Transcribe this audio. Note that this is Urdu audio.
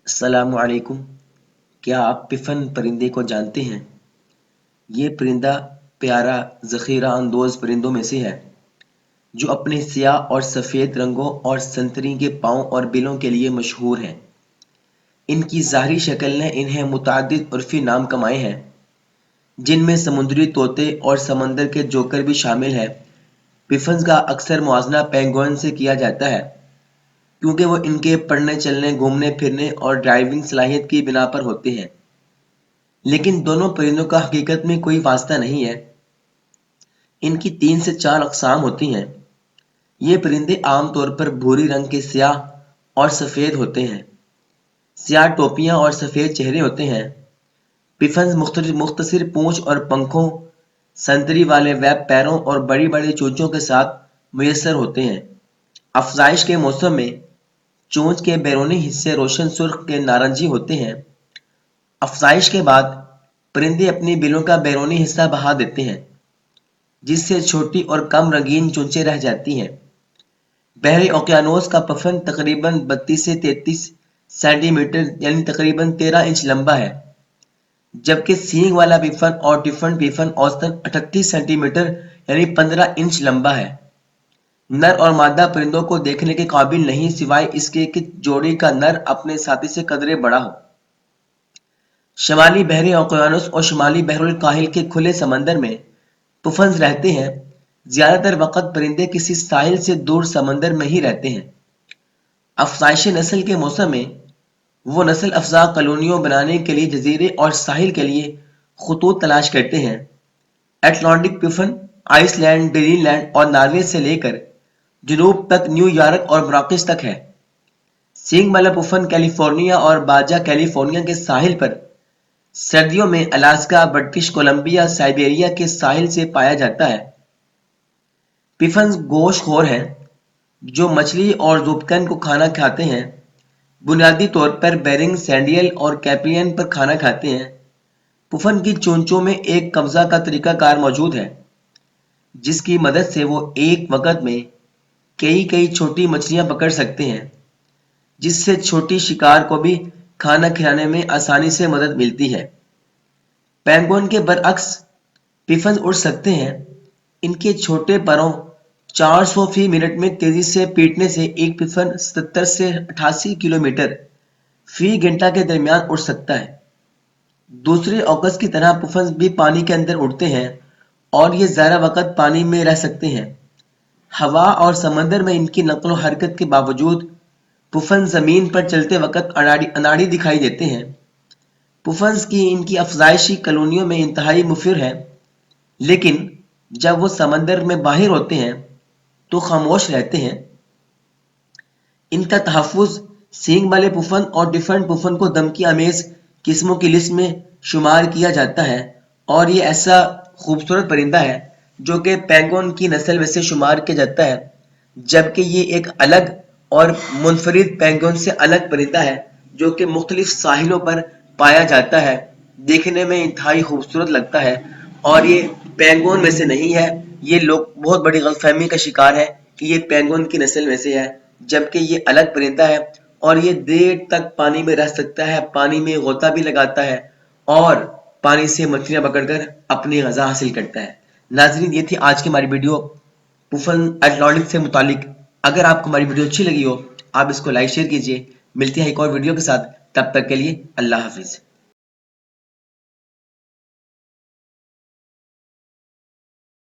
السلام علیکم۔ کیا آپ پفن پرندے کو جانتے ہیں؟ یہ پرندہ پیارا ذخیرہ اندوز پرندوں میں سے ہے جو اپنے سیاہ اور سفید رنگوں اور سنتری کے پاؤں اور بلوں کے لیے مشہور ہے۔ ان کی ظاہری شکل نے انہیں متعدد عرفی نام کمائے ہیں، جن میں سمندری طوطے اور سمندر کے جوکر بھی شامل ہیں۔ پفنز کا اکثر موازنہ پینگوئن سے کیا جاتا ہے کیونکہ وہ ان کے پڑھنے چلنے، گھومنے پھرنے اور ڈرائیونگ صلاحیت کی بنا پر ہوتے ہیں، لیکن دونوں پرندوں کا حقیقت میں کوئی واسطہ نہیں ہے۔ ان کی 3 سے 4 اقسام ہوتی ہیں۔ یہ پرندے عام طور پر بھوری رنگ کے سیاہ اور سفید ہوتے ہیں۔ سیاہ ٹوپیاں اور سفید چہرے ہوتے ہیں۔ پفنز مختلف مختصر پونچھ اور پنکھوں، سنتری والے ویب پیروں اور بڑی بڑی چونچوں کے ساتھ میسر ہوتے ہیں۔ افزائش کے موسم میں چونچ کے بیرونی حصے روشن سرخ کے نارنجی ہوتے ہیں۔ افزائش کے بعد پرندے اپنی بلوں کا بیرونی حصہ بہا دیتے ہیں، جس سے چھوٹی اور کم رنگین چونچیں رہ جاتی ہیں۔ بحری اوقیانوس کا پفن تقریباً 32 سے 33 سینٹی میٹر یعنی تقریباً 13 انچ لمبا ہے، جبکہ سینگ والا پفن اور ٹفن پفن اوسطاً 38 سینٹی میٹر یعنی 15 انچ لمبا ہے۔ نر اور مادہ پرندوں کو دیکھنے کے قابل نہیں سوائے اس کے کہ جوڑی کا نر اپنے ساتھی سے قدرے بڑا ہو۔ شمالی بحری اوقیانوس اور شمالی بحر الکاہل کے کھلے سمندر میں پفنز رہتے ہیں۔ زیادہ تر وقت پرندے کسی ساحل سے دور سمندر میں ہی رہتے ہیں۔ افزائش نسل کے موسم میں وہ نسل افزا کالونیوں بنانے کے لیے جزیرے اور ساحل کے لیے خطوط تلاش کرتے ہیں۔ Atlantic puffin Iceland, Greenland اور ناروے سے لے کر جنوب تک نیو یارک اور مراکش تک ہے۔ سینگ والا پفن کیلیفورنیا اور باجا کیلیفورنیا کے ساحل پر، سردیوں میں الاسکا، برٹش کولمبیا، سائبیریا کے ساحل سے پایا جاتا ہے۔ پفنز گوشت خور ہیں جو مچھلی اور زوبکن کو کھانا کھاتے ہیں۔ بنیادی طور پر بیرنگ، سینڈیل اور کیپرین پر کھانا کھاتے ہیں۔ پفن کی چونچوں میں ایک قبضہ کا طریقہ کار موجود ہے، جس کی مدد سے وہ ایک وقت میں کئی چھوٹی مچھلیاں پکڑ سکتے ہیں، جس سے چھوٹی شکار کو بھی کھانا کھلانے میں آسانی سے مدد ملتی ہے۔ پینگوئن کے برعکس پفنز اڑ سکتے ہیں۔ ان کے چھوٹے پروں 400 فی منٹ میں تیزی سے پیٹنے سے ایک پفن 77 سے 88 کلومیٹر فی گھنٹہ کے درمیان اڑ سکتا ہے۔ دوسرے اوکس کی طرح پفنز بھی پانی کے اندر اڑتے ہیں اور یہ زیادہ وقت پانی میں رہ سکتے ہیں۔ ہوا اور سمندر میں ان کی نقل و حرکت کے باوجود پفن زمین پر چلتے وقت اناڑی دکھائی دیتے ہیں۔ پفنز کی ان کی افزائشی کالونیوں میں انتہائی مفر ہے، لیکن جب وہ سمندر میں باہر ہوتے ہیں تو خاموش رہتے ہیں۔ ان کا تحفظ سینگ والے پفن اور ٹفن پفن کو دھمکی آمیز قسموں کی لسٹ میں شمار کیا جاتا ہے، اور یہ ایسا خوبصورت پرندہ ہے جو کہ پینگوئن کی نسل میں سے شمار کیا جاتا ہے، جبکہ یہ ایک الگ اور منفرد پینگوئن سے الگ پرندہ ہے جو کہ مختلف ساحلوں پر پایا جاتا ہے۔ دیکھنے میں انتہائی خوبصورت لگتا ہے اور یہ پینگوئن میں سے نہیں ہے۔ یہ لوگ بہت بڑی غلط فہمی کا شکار ہے کہ یہ پینگوئن کی نسل میں سے ہے، جبکہ یہ الگ پرندہ ہے اور یہ دیر تک پانی میں رہ سکتا ہے، پانی میں غوطہ بھی لگاتا ہے اور پانی سے مچھلیاں پکڑ کر اپنی غذا حاصل کرتا ہے۔ ناظرین، یہ تھی آج کی ہماری ویڈیو پفن اٹلانٹک سے متعلق۔ اگر آپ کو ہماری ویڈیو اچھی لگی ہو، آپ اس کو لائک شیئر کیجیے۔ ملتے ہیں ایک اور ویڈیو کے ساتھ، تب تک کے لیے اللہ حافظ۔